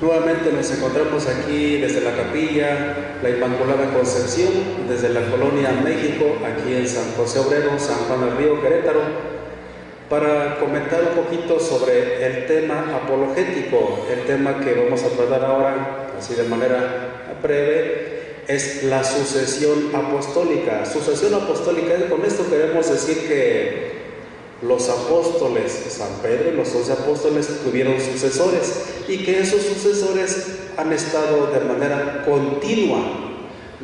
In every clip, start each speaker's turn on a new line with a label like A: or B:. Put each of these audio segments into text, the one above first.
A: Nuevamente nos encontramos aquí desde la capilla La Inmaculada Concepción, desde la Colonia México, aquí en San José Obrero, San Juan del Río, Querétaro, para comentar un poquito sobre el tema apologético. El tema que vamos a tratar ahora, así de manera breve, es la sucesión apostólica. Sucesión apostólica, con esto queremos decir que los apóstoles, San Pedro y los 11 apóstoles tuvieron sucesores y que esos sucesores han estado de manera continua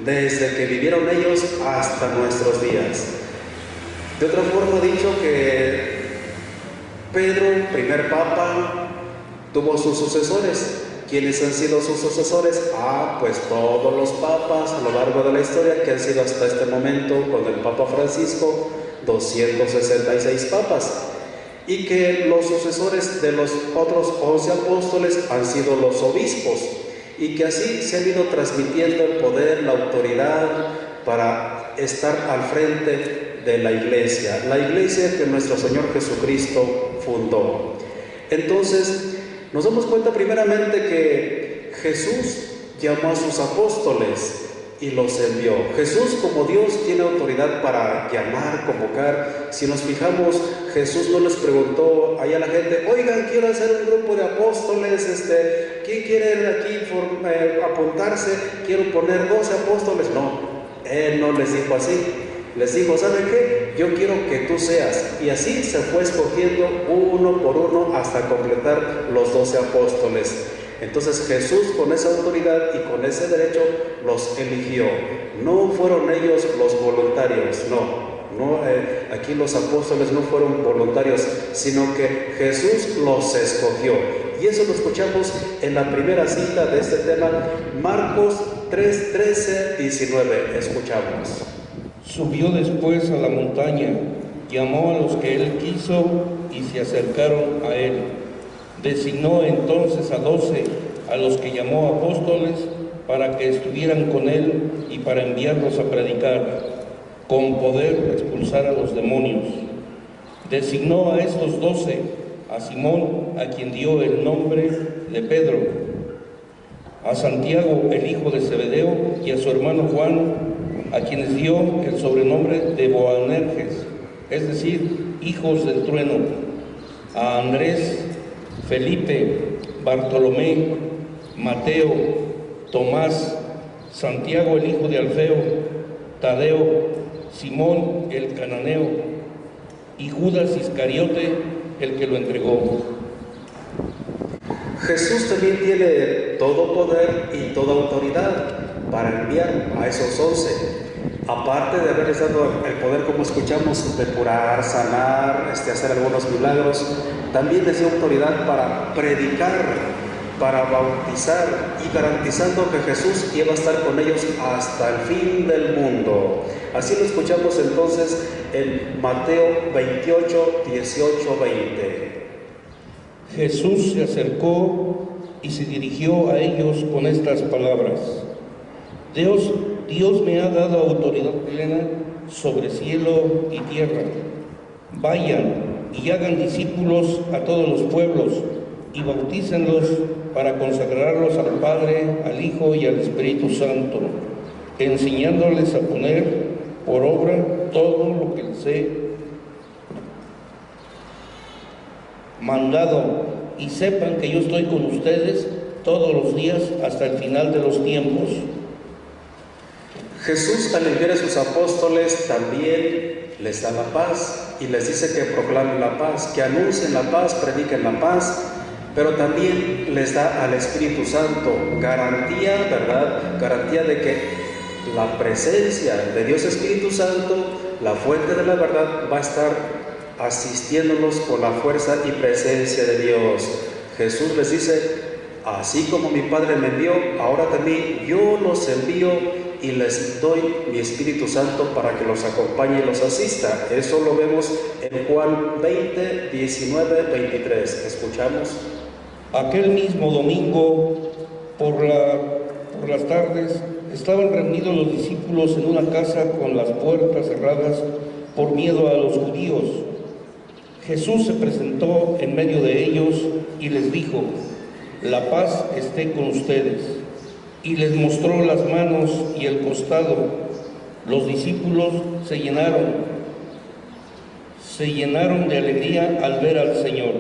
A: desde que vivieron ellos hasta nuestros días. De otra forma, he dicho que Pedro, primer papa, tuvo sus sucesores. ¿Quiénes han sido sus sucesores? Pues todos los papas a lo largo de la historia que han sido hasta este momento, con el Papa Francisco, 266 papas, y que los sucesores de los otros 11 apóstoles han sido los obispos, y que así se ha ido transmitiendo el poder, la autoridad para estar al frente de la iglesia que nuestro Señor Jesucristo fundó. Entonces, nos damos cuenta primeramente que Jesús llamó a sus apóstoles y los envió. Jesús, como Dios, tiene autoridad para llamar, convocar. Si nos fijamos, Jesús no les preguntó ahí a la gente: oigan, quiero hacer un grupo de apóstoles, ¿quién quiere aquí apuntarse? Quiero poner 12 apóstoles. No, Él no les dijo así. Les dijo: ¿saben qué? Yo quiero que tú seas. Y así se fue escogiendo uno por uno hasta completar los 12 apóstoles. Entonces Jesús, con esa autoridad y con ese derecho, los eligió. No fueron ellos los voluntarios, aquí los apóstoles no fueron voluntarios, sino que Jesús los escogió. Y eso lo escuchamos en la primera cita de este tema, Marcos 3, 13, 19. Escuchamos.
B: Subió después a la montaña, llamó a los que él quiso y se acercaron a él. Designó entonces a 12, a los que llamó apóstoles, para que estuvieran con él y para enviarlos a predicar, con poder expulsar a los demonios. Designó a estos 12, a Simón, a quien dio el nombre de Pedro, a Santiago, el hijo de Zebedeo, y a su hermano Juan, a quienes dio el sobrenombre de Boanerges, es decir, hijos del trueno, a Andrés, Felipe, Bartolomé, Mateo, Tomás, Santiago el hijo de Alfeo, Tadeo, Simón el cananeo y Judas Iscariote, el que lo entregó.
A: Jesús también tiene todo poder y toda autoridad para enviar a esos 11. Aparte de haberles dado el poder, como escuchamos, de curar, sanar, hacer algunos milagros, también les dio autoridad para predicar, para bautizar, y garantizando que Jesús iba a estar con ellos hasta el fin del mundo. Así lo escuchamos entonces en Mateo 28, 18, 20.
B: Jesús se acercó y se dirigió a ellos con estas palabras: Dios me ha dado autoridad plena sobre cielo y tierra. Vayan y hagan discípulos a todos los pueblos y bautícenlos para consagrarlos al Padre, al Hijo y al Espíritu Santo, enseñándoles a poner por obra todo lo que les he mandado, y sepan que yo estoy con ustedes todos los días hasta el final de los tiempos.
A: Jesús, al enviar a sus apóstoles, también les da la paz y les dice que proclamen la paz, que anuncien la paz, prediquen la paz, pero también les da al Espíritu Santo garantía, ¿verdad? Garantía de que la presencia de Dios Espíritu Santo, la fuente de la verdad, va a estar asistiéndolos con la fuerza y presencia de Dios. Jesús les dice: así como mi Padre me envió, ahora también yo los envío y les doy mi Espíritu Santo para que los acompañe y los asista. Eso lo vemos en Juan 20, 19, 23. ¿Escuchamos?
B: Aquel mismo domingo, por las tardes, estaban reunidos los discípulos en una casa con las puertas cerradas por miedo a los judíos. Jesús se presentó en medio de ellos y les dijo: la paz esté con ustedes. Y les mostró las manos y el costado. Los discípulos se llenaron de alegría al ver al Señor.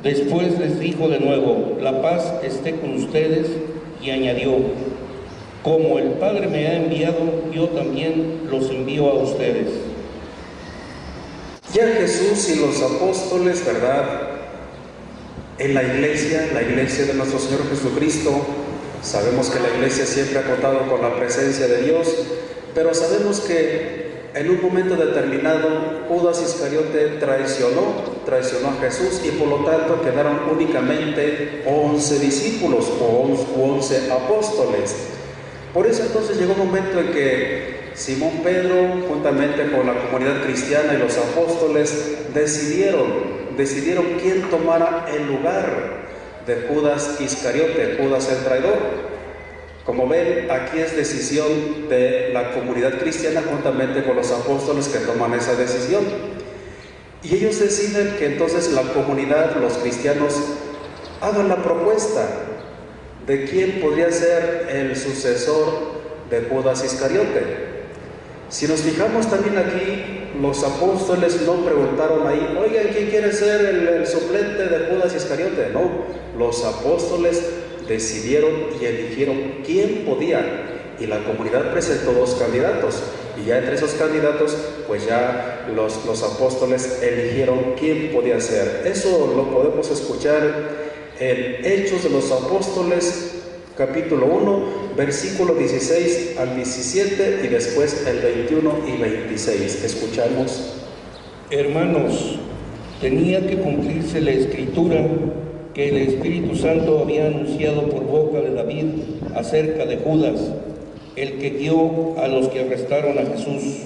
B: Después les dijo de nuevo, la paz esté con ustedes, y añadió, como el Padre me ha enviado, yo también los envío a ustedes.
A: Ya Jesús y los apóstoles, ¿verdad? En la iglesia de nuestro Señor Jesucristo, sabemos que la iglesia siempre ha contado con la presencia de Dios, pero sabemos que en un momento determinado Judas Iscariote traicionó a Jesús, y por lo tanto quedaron únicamente 11 discípulos o 11 apóstoles. Por eso entonces llegó un momento en que Simón Pedro, juntamente con la comunidad cristiana y los apóstoles, decidieron quién tomara el lugar de Judas Iscariote, Judas el traidor. Como ven, aquí es decisión de la comunidad cristiana juntamente con los apóstoles que toman esa decisión. Y ellos deciden que entonces la comunidad, los cristianos, hagan la propuesta de quién podría ser el sucesor de Judas Iscariote. Si nos fijamos también aquí, los apóstoles no preguntaron ahí, oigan, ¿quién quiere ser el suplente de Judas Iscariote? No, los apóstoles decidieron y eligieron quién podía, y la comunidad presentó 2 candidatos, y ya entre esos candidatos pues ya los apóstoles eligieron quién podía ser. Eso lo podemos escuchar en Hechos de los Apóstoles, capítulo 1, versículo 16 al 17, y después el 21 y 26. Escuchamos.
B: Hermanos, tenía que cumplirse la Escritura que el Espíritu Santo había anunciado por boca de David acerca de Judas, el que guió a los que arrestaron a Jesús.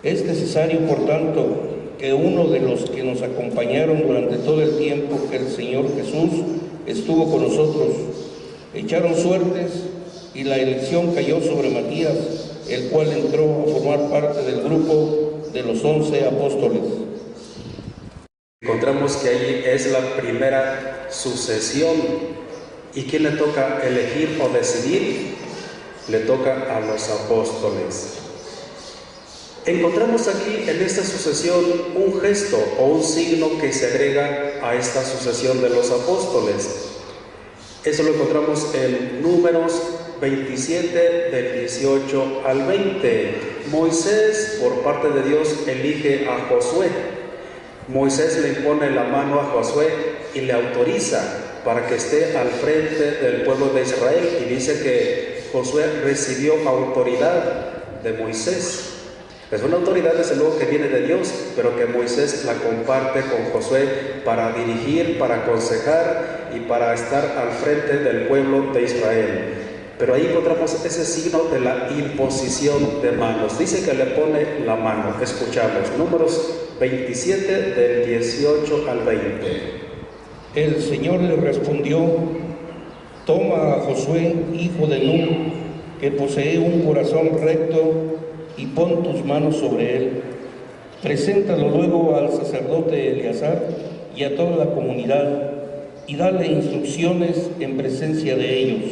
B: Es necesario, por tanto, que uno de los que nos acompañaron durante todo el tiempo que el Señor Jesús estuvo con nosotros, echaron suertes, y la elección cayó sobre Matías, el cual entró a formar parte del grupo de los 11 apóstoles.
A: Encontramos que ahí es la primera sucesión. ¿Y quién le toca elegir o decidir? Le toca a los apóstoles. Encontramos aquí en esta sucesión un gesto o un signo que se agrega a esta sucesión de los apóstoles. Eso lo encontramos en Números 27, del 18 al 20. Moisés, por parte de Dios, elige a Josué. Moisés le impone la mano a Josué y le autoriza para que esté al frente del pueblo de Israel, y dice que Josué recibió autoridad de Moisés. Es una autoridad desde luego que viene de Dios, pero que Moisés la comparte con Josué para dirigir, para aconsejar y para estar al frente del pueblo de Israel. Pero ahí encontramos ese signo de la imposición de manos. Dice que le pone la mano. Escuchamos Números 27, del 18 al 20.
B: El Señor le respondió, toma a Josué, hijo de Nun, que posee un corazón recto, y pon tus manos sobre él. Preséntalo luego al sacerdote Eleazar y a toda la comunidad, y dale instrucciones en presencia de ellos.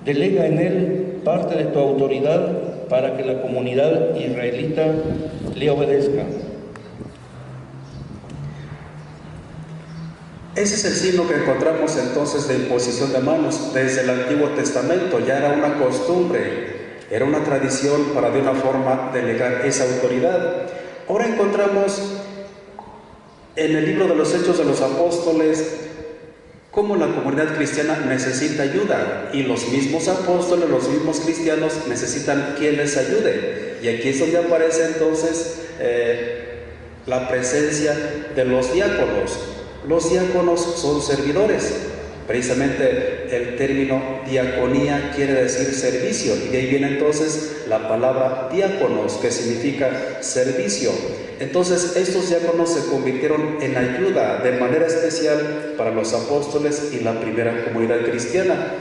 B: Delega en él parte de tu autoridad para que la comunidad israelita le obedezca.
A: Ese es el signo que encontramos entonces de imposición de manos desde el Antiguo Testamento. Ya era una costumbre, era una tradición para de una forma delegar esa autoridad. Ahora encontramos en el libro de los Hechos de los Apóstoles cómo la comunidad cristiana necesita ayuda, y los mismos apóstoles, los mismos cristianos necesitan quien les ayude. Y aquí es donde aparece entonces la presencia de los diáconos. Los diáconos son servidores. Precisamente el término diaconía quiere decir servicio, y de ahí viene entonces la palabra diáconos, que significa servicio. Entonces estos diáconos se convirtieron en ayuda de manera especial para los apóstoles y la primera comunidad cristiana.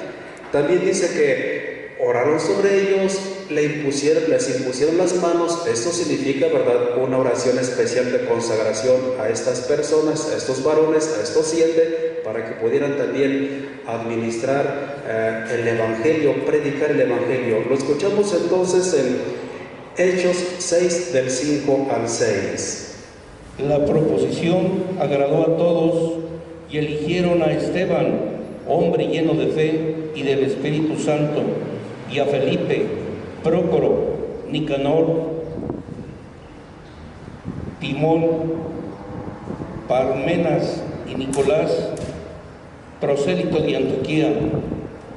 A: También dice que oraron sobre ellos, les impusieron las manos. Esto significa, ¿verdad?, una oración especial de consagración a estas personas, a estos varones, a estos 7, para que pudieran también administrar el Evangelio, predicar el Evangelio. Lo escuchamos entonces en Hechos 6, del 5 al 6.
B: La proposición agradó a todos y eligieron a Esteban, hombre lleno de fe y del Espíritu Santo, y a Felipe, Prócoro, Nicanor, Timón, Parmenas y Nicolás, prosélito de Antioquía.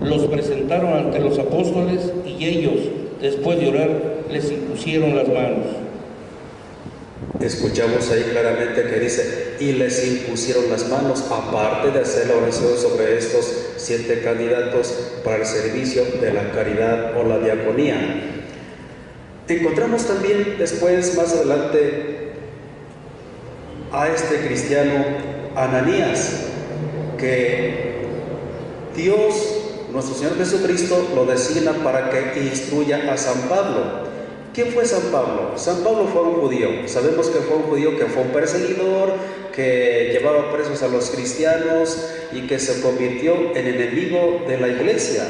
B: Los presentaron ante los apóstoles y ellos, después de orar, les impusieron las manos.
A: Escuchamos ahí claramente que dice, y les impusieron las manos, aparte de hacer la oración sobre estos 7 candidatos para el servicio de la caridad o la diaconía. Encontramos también después, más adelante, a este cristiano Ananías, que Dios, nuestro Señor Jesucristo, lo designa para que instruya a San Pablo. ¿Quién fue San Pablo? San Pablo fue un judío. Sabemos que fue un judío que fue un perseguidor, que llevaba presos a los cristianos y que se convirtió en enemigo de la iglesia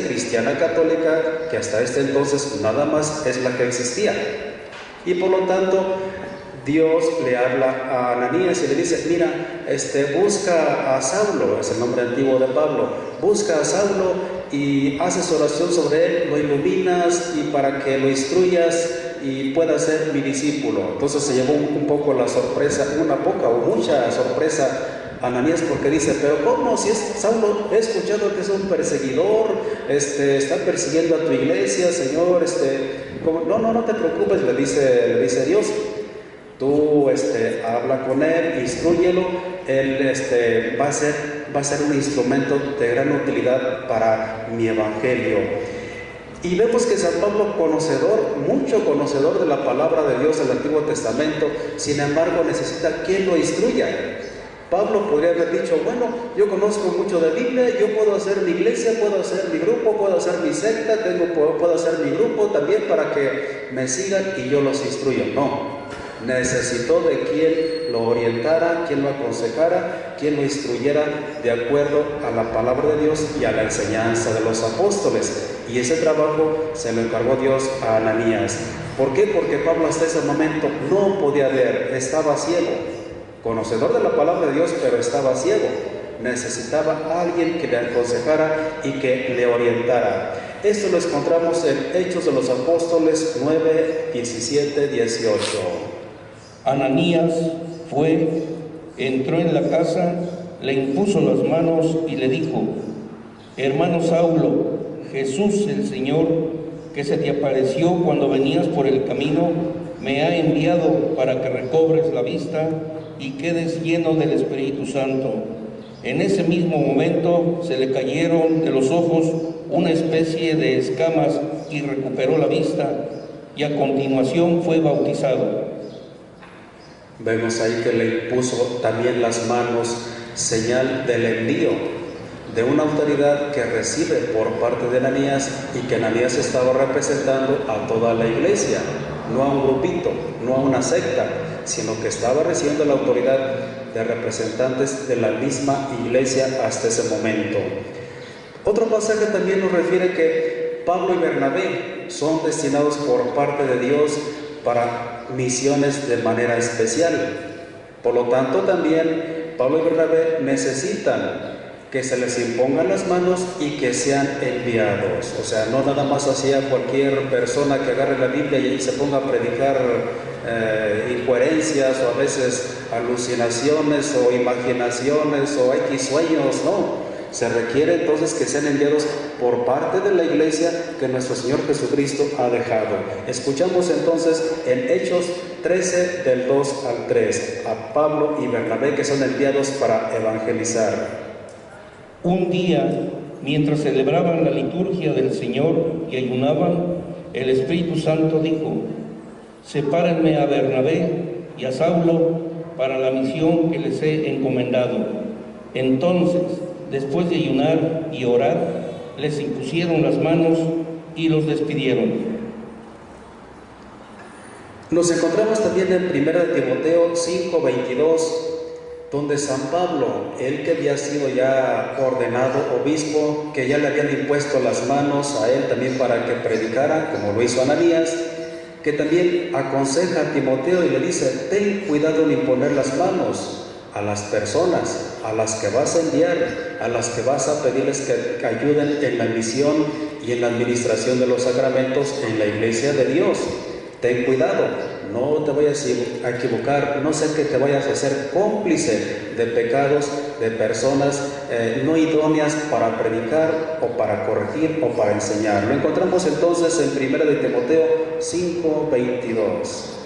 A: cristiana católica, que hasta este entonces nada más es la que existía. Y por lo tanto, Dios le habla a Ananías y le dice, mira, busca a Saulo, es el nombre antiguo de Pablo, busca a Saulo y haces oración sobre él, lo iluminas y para que lo instruyas y pueda ser mi discípulo. Entonces se llevó un poco la sorpresa, una poca o mucha sorpresa Ananías, porque dice, pero ¿cómo? Si es Saulo, he escuchado que es un perseguidor, está persiguiendo a tu iglesia, Señor, ¿cómo? No te preocupes, le dice Dios. Tú habla con él, instrúyelo, él va a ser un instrumento de gran utilidad para mi evangelio. Y vemos que San Pablo, mucho conocedor de la palabra de Dios del Antiguo Testamento, sin embargo necesita quien lo instruya. Pablo podría haber dicho, bueno, yo conozco mucho de Biblia, yo puedo hacer mi iglesia, puedo hacer mi grupo, puedo hacer mi secta, puedo hacer mi grupo también para que me sigan y yo los instruyo. No. Necesitó de quien lo orientara, quien lo aconsejara, quien lo instruyera de acuerdo a la palabra de Dios y a la enseñanza de los apóstoles. Y ese trabajo se lo encargó Dios a Ananías. ¿Por qué? Porque Pablo hasta ese momento no podía ver, estaba ciego. Conocedor de la palabra de Dios, pero estaba ciego. Necesitaba a alguien que le aconsejara y que le orientara. Esto lo encontramos en Hechos de los Apóstoles 9, 17, 18.
B: Ananías fue, entró en la casa, le impuso las manos y le dijo, hermano Saulo, Jesús el Señor, que se te apareció cuando venías por el camino, me ha enviado para que recobres la vista y quedes lleno del Espíritu Santo. En ese mismo momento se le cayeron de los ojos una especie de escamas y recuperó la vista, y a continuación fue bautizado.
A: Vemos ahí que le impuso también las manos, señal del envío, de una autoridad que recibe por parte de Ananías y que Ananías estaba representando a toda la iglesia, no a un grupito, no a una secta, sino que estaba recibiendo la autoridad de representantes de la misma iglesia hasta ese momento. Otro pasaje también nos refiere que Pablo y Bernabé son destinados por parte de Dios para misiones de manera especial. Por lo tanto, también Pablo y Bernabé necesitan que se les impongan las manos y que sean enviados. O sea, no nada más hacia cualquier persona que agarre la Biblia y se ponga a predicar incoherencias o a veces alucinaciones o imaginaciones o X sueños, no. Se requiere entonces que sean enviados por parte de la iglesia que nuestro Señor Jesucristo ha dejado. Escuchamos entonces en Hechos 13 del 2 al 3 a Pablo y Bernabé que son enviados para evangelizar.
B: Un día, mientras celebraban la liturgia del Señor y ayunaban, el Espíritu Santo dijo, sepárenme a Bernabé y a Saulo para la misión que les he encomendado. Entonces, después de ayunar y orar, les impusieron las manos y los despidieron.
A: Nos encontramos también en 1 Timoteo 5:22, donde San Pablo, él que había sido ya ordenado obispo, que ya le habían impuesto las manos a él también para que predicara, como lo hizo Ananías, que también aconseja a Timoteo y le dice: ten cuidado en imponer las manos a las personas a las que vas a enviar, a las que vas a pedirles que ayuden en la misión y en la administración de los sacramentos en la iglesia de Dios. Ten cuidado, no te vayas a equivocar, no sea que te vayas a ser cómplice de pecados de personas no idóneas para predicar o para corregir o para enseñar. Lo encontramos entonces en 1 de Timoteo 5:22.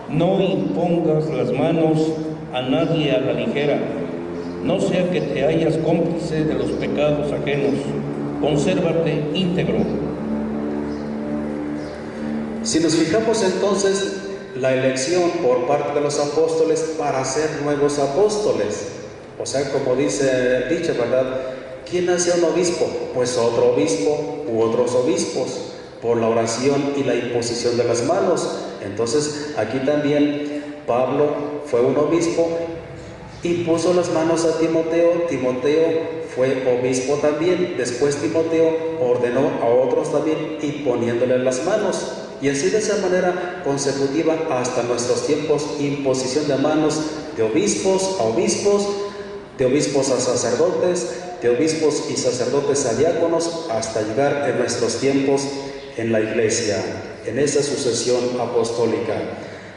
B: No impongas las manos a nadie a la ligera, no sea que te hayas cómplice de los pecados ajenos, consérvate íntegro.
A: Si nos fijamos entonces, la elección por parte de los apóstoles para ser nuevos apóstoles, o sea, como dice el dicho, ¿verdad? ¿Quién hace un obispo? Pues otro obispo u otros obispos, por la oración y la imposición de las manos. Entonces, aquí también Pablo fue un obispo y puso las manos a Timoteo. Timoteo fue obispo también. Después Timoteo ordenó a otros también y poniéndole las manos. Y así de esa manera consecutiva hasta nuestros tiempos, imposición de manos de obispos a obispos, de obispos a sacerdotes, de obispos y sacerdotes a diáconos, hasta llegar en nuestros tiempos en la iglesia, en esa sucesión apostólica.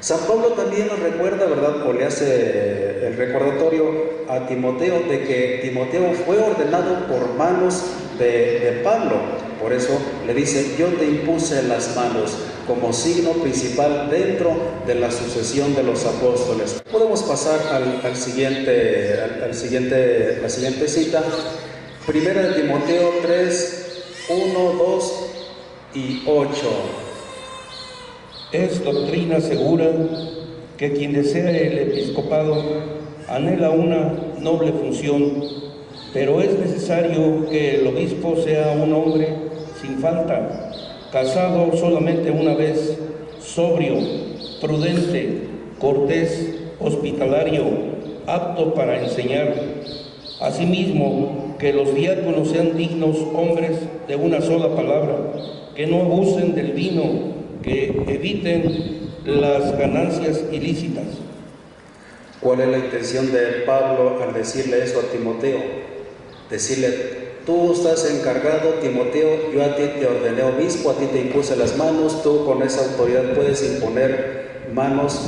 A: San Pablo también nos recuerda, ¿verdad?, o le hace el recordatorio a Timoteo de que Timoteo fue ordenado por manos de Pablo. Por eso le dice: yo te impuse las manos, como signo principal dentro de la sucesión de los apóstoles. Podemos pasar la siguiente cita. 1 de Timoteo 3, 1, 2 y 8.
B: Es doctrina segura que quien desea el episcopado anhela una noble función, pero es necesario que el obispo sea un hombre sin falta, casado solamente una vez, sobrio, prudente, cortés, hospitalario, apto para enseñar. Asimismo, que los diáconos sean dignos hombres de una sola palabra, que no abusen del vino, que eviten las ganancias ilícitas.
A: ¿Cuál es la intención de Pablo al decirle eso a Timoteo? Decirle: tú estás encargado, Timoteo, yo a ti te ordené obispo, a ti te impuse las manos, tú con esa autoridad puedes imponer manos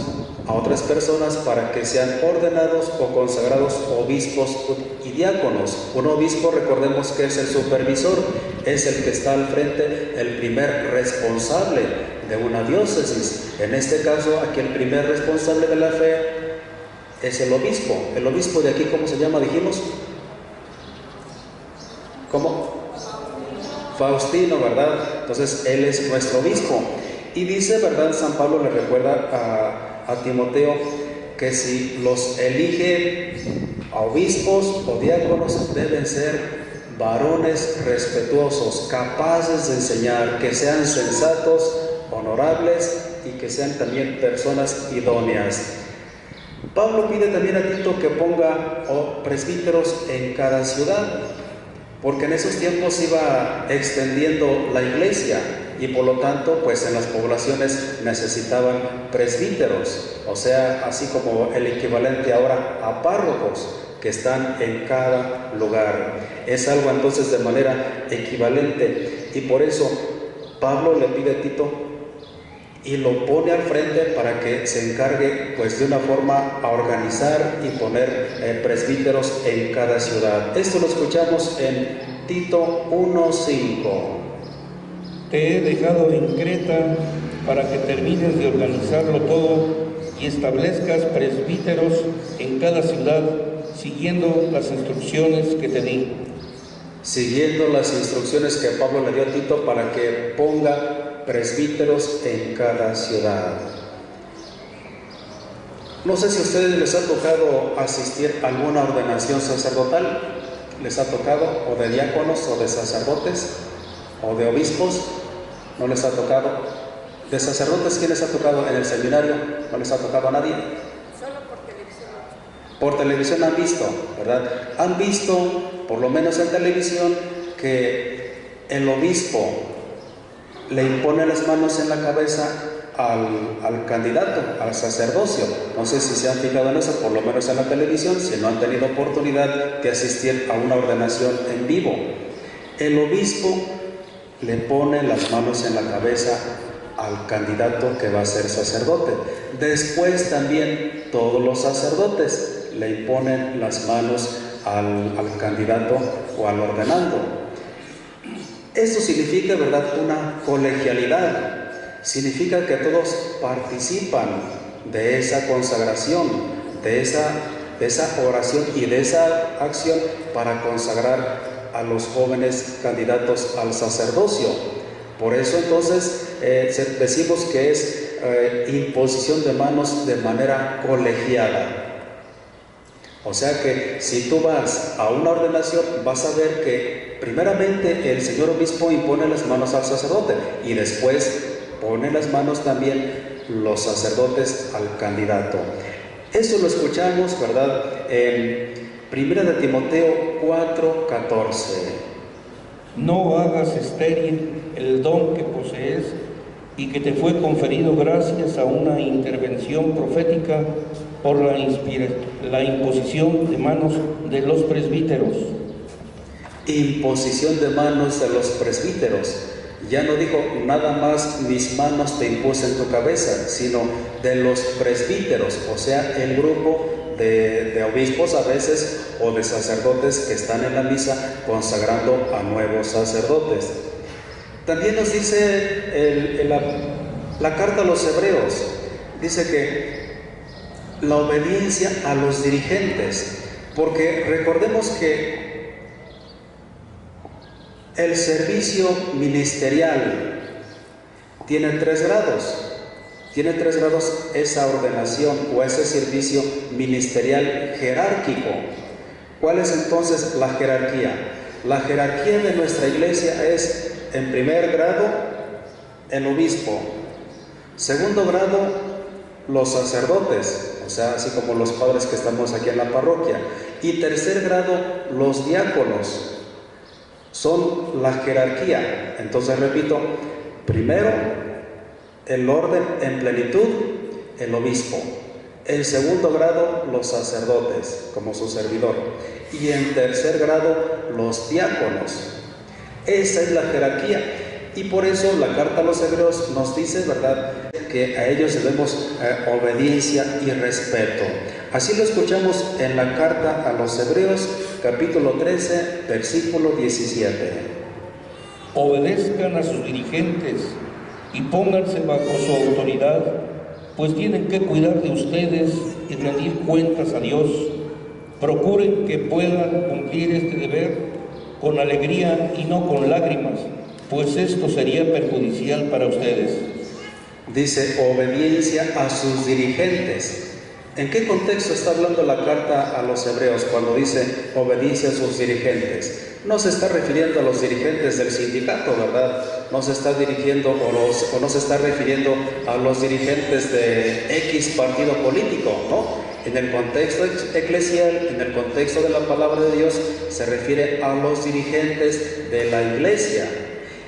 A: a otras personas para que sean ordenados o consagrados obispos y diáconos. Un obispo, recordemos que es el supervisor, es el que está al frente, el primer responsable de una diócesis. En este caso, aquí el primer responsable de la fe es el obispo. El obispo de aquí, ¿cómo se llama? Dijimos. ¿Cómo? Faustino, ¿verdad? Entonces, él es nuestro obispo. Y dice, ¿verdad? San Pablo le recuerda a Timoteo que si los elige a obispos o diáconos, deben ser varones respetuosos, capaces de enseñar, que sean sensatos, honorables y que sean también personas idóneas. Pablo pide también a Tito que ponga presbíteros en cada ciudad, porque en esos tiempos iba extendiendo la iglesia y por lo tanto, pues en las poblaciones necesitaban presbíteros, o sea, así como el equivalente ahora a párrocos que están en cada lugar. Es algo entonces de manera equivalente y por eso Pablo le pide a Tito y lo pone al frente para que se encargue pues de una forma a organizar y poner presbíteros en cada ciudad. Esto lo escuchamos en Tito 1:5.
B: Te he dejado en Creta para que termines de organizarlo todo y establezcas presbíteros en cada ciudad, siguiendo las instrucciones que te di.
A: Siguiendo las instrucciones que Pablo le dio a Tito para que ponga presbíteros en cada ciudad. No sé si a ustedes les ha tocado asistir a alguna ordenación sacerdotal. ¿Les ha tocado? ¿O de diáconos o de sacerdotes? ¿O de obispos? ¿No les ha tocado? ¿De sacerdotes quién les ha tocado en el seminario? ¿No les ha tocado a nadie?
C: Solo por televisión.
A: por televisión han visto, ¿verdad? Han visto, por lo menos en televisión, que el obispo le impone las manos en la cabeza al candidato, al sacerdocio. No sé si se han fijado en eso, por lo menos en la televisión, si no han tenido oportunidad de asistir a una ordenación en vivo. El obispo le pone las manos en la cabeza al candidato que va a ser sacerdote. Después también todos los sacerdotes le imponen las manos al candidato o al ordenando. Esto significa, ¿verdad?, una colegialidad. Significa que todos participan de esa consagración, de esa oración y de esa acción para consagrar a los jóvenes candidatos al sacerdocio. Por eso entonces decimos que es imposición de manos de manera colegiada. O sea que si tú vas a una ordenación, vas a ver que primeramente el señor obispo impone las manos al sacerdote y después pone las manos también los sacerdotes al candidato. Eso lo escuchamos, ¿verdad?, en 1 de Timoteo 4:14.
B: No hagas estéril el don que posees y que te fue conferido gracias a una intervención profética por la imposición de manos de los presbíteros.
A: Imposición de manos de los presbíteros. Ya no dijo nada más mis manos te impuse en tu cabeza, sino de los presbíteros, o sea, el grupo de obispos a veces o de sacerdotes que están en la misa consagrando a nuevos sacerdotes. También nos dice la carta a los Hebreos, dice que la obediencia a los dirigentes, porque recordemos que el servicio ministerial tiene 3 grados. Tiene 3 grados esa ordenación o ese servicio ministerial jerárquico. ¿Cuál es entonces la jerarquía? La jerarquía de nuestra iglesia es, en primer grado, el obispo. Segundo grado, los sacerdotes, o sea, así como los padres que estamos aquí en la parroquia. Y tercer grado, los diáconos. Son la jerarquía. Entonces repito, primero el orden en plenitud, el obispo. En segundo grado, los sacerdotes, como su servidor. Y en tercer grado, los diáconos. Esa es la jerarquía. Y por eso la carta a los Hebreos nos dice, ¿verdad?, que a ellos debemos obediencia y respeto. Así lo escuchamos en la carta a los Hebreos, capítulo 13, versículo 17.
B: Obedezcan a sus dirigentes y pónganse bajo su autoridad, pues tienen que cuidar de ustedes y rendir cuentas a Dios. Procuren que puedan cumplir este deber con alegría y no con lágrimas, pues esto sería perjudicial para ustedes.
A: Dice obediencia a sus dirigentes. ¿En qué contexto está hablando la carta a los Hebreos cuando dice obediencia a sus dirigentes? No se está refiriendo a los dirigentes del sindicato, ¿verdad? No se está dirigiendo o no se está refiriendo a los dirigentes de X partido político, ¿no? En el contexto eclesial, en el contexto de la palabra de Dios, se refiere a los dirigentes de la iglesia.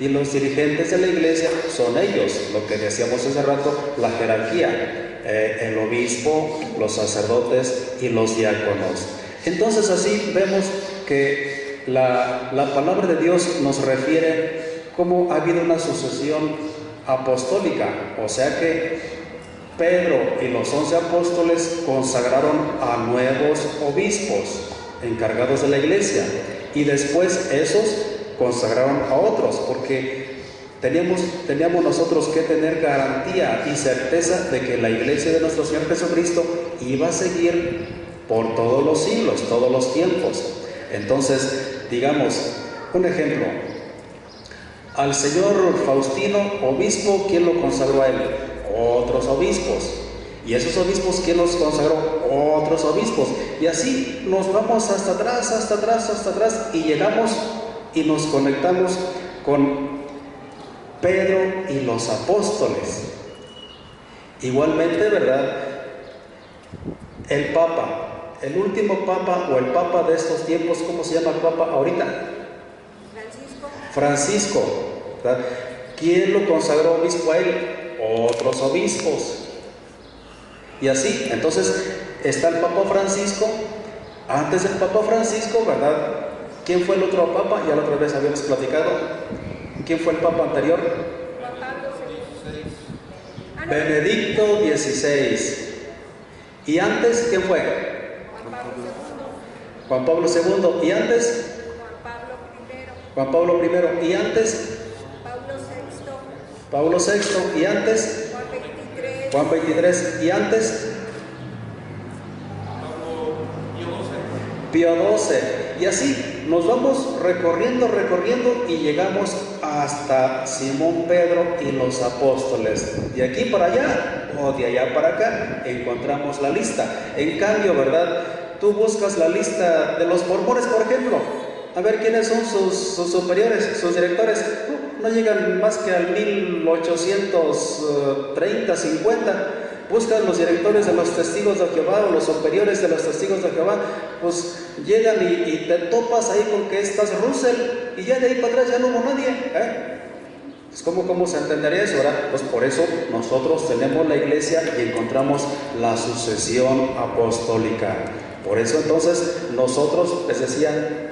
A: Y los dirigentes de la iglesia son ellos, lo que decíamos hace rato, la jerarquía. El obispo, los sacerdotes y los diáconos. Entonces así vemos que la palabra de Dios nos refiere cómo ha habido una sucesión apostólica, o sea que Pedro y los 11 apóstoles consagraron a nuevos obispos encargados de la iglesia y después esos consagraron a otros, porque teníamos nosotros que tener garantía y certeza de que la iglesia de nuestro Señor Jesucristo iba a seguir por todos los siglos, todos los tiempos. Entonces, digamos, un ejemplo, al señor Faustino, obispo, ¿quién lo consagró a él? Otros obispos. Y esos obispos, ¿quién los consagró? Otros obispos. Y así nos vamos hasta atrás, hasta atrás, hasta atrás, y llegamos y nos conectamos con Pedro y los apóstoles. Igualmente, ¿verdad? El Papa el último papa o el papa de estos tiempos, ¿cómo se llama el papa ahorita? Francisco, ¿verdad? ¿Quién lo consagró obispo a él? Otros obispos. Y así, entonces está el Papa Francisco. Antes del Papa Francisco, ¿verdad? ¿Quién fue el otro papa? Ya la otra vez habíamos platicado. ¿Quién fue el papa anterior? Benedicto XVI. ¿Y antes quién fue? Juan Pablo II. ¿Y antes? Juan Pablo I. ¿Y antes? Pablo VI. ¿Y antes? Juan XXIII. ¿Y antes? Pío XII. Y así nos vamos recorriendo y llegamos hasta Simón Pedro y los apóstoles. De aquí para allá o de allá para acá encontramos la lista. En cambio, ¿verdad? Tú buscas la lista de los mormones, por ejemplo. A ver quiénes son sus superiores, sus directores. No llegan más que al 1830, 50. Buscan los directores de los testigos de Jehová o los superiores de los testigos de Jehová, pues llegan y te topas ahí con que estás Russell, y ya de ahí para atrás ya no hubo nadie. Pues ¿cómo se entendería eso, verdad? Pues por eso nosotros tenemos la iglesia y encontramos la sucesión apostólica. Por eso entonces nosotros, les decía,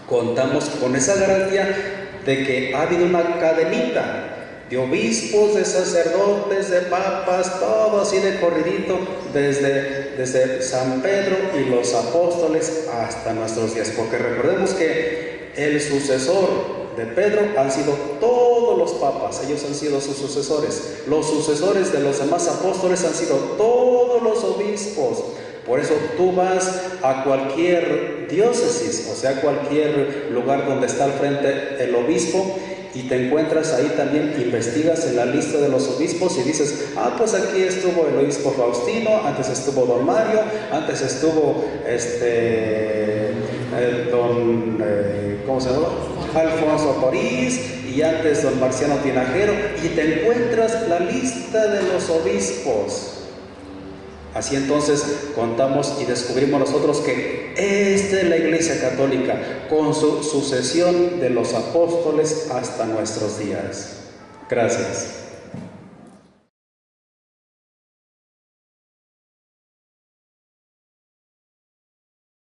A: contamos con esa garantía de que ha habido una cadenita de obispos, de sacerdotes, de papas, todo así de corridito, desde San Pedro y los apóstoles hasta nuestros días. Porque recordemos que el sucesor de Pedro han sido todos los papas, ellos han sido sus sucesores. Los sucesores de los demás apóstoles han sido todos los obispos. Por eso tú vas a cualquier diócesis, o sea, cualquier lugar donde está al frente el obispo, y te encuentras ahí también, investigas en la lista de los obispos y dices, pues aquí estuvo el obispo Faustino, antes estuvo don Mario, antes estuvo ¿cómo se llama? Alfonso Porís, y antes don Marciano Tinajero, y te encuentras la lista de los obispos. Así entonces contamos y descubrimos nosotros que esta es la Iglesia Católica, con su sucesión de los apóstoles hasta nuestros días. Gracias.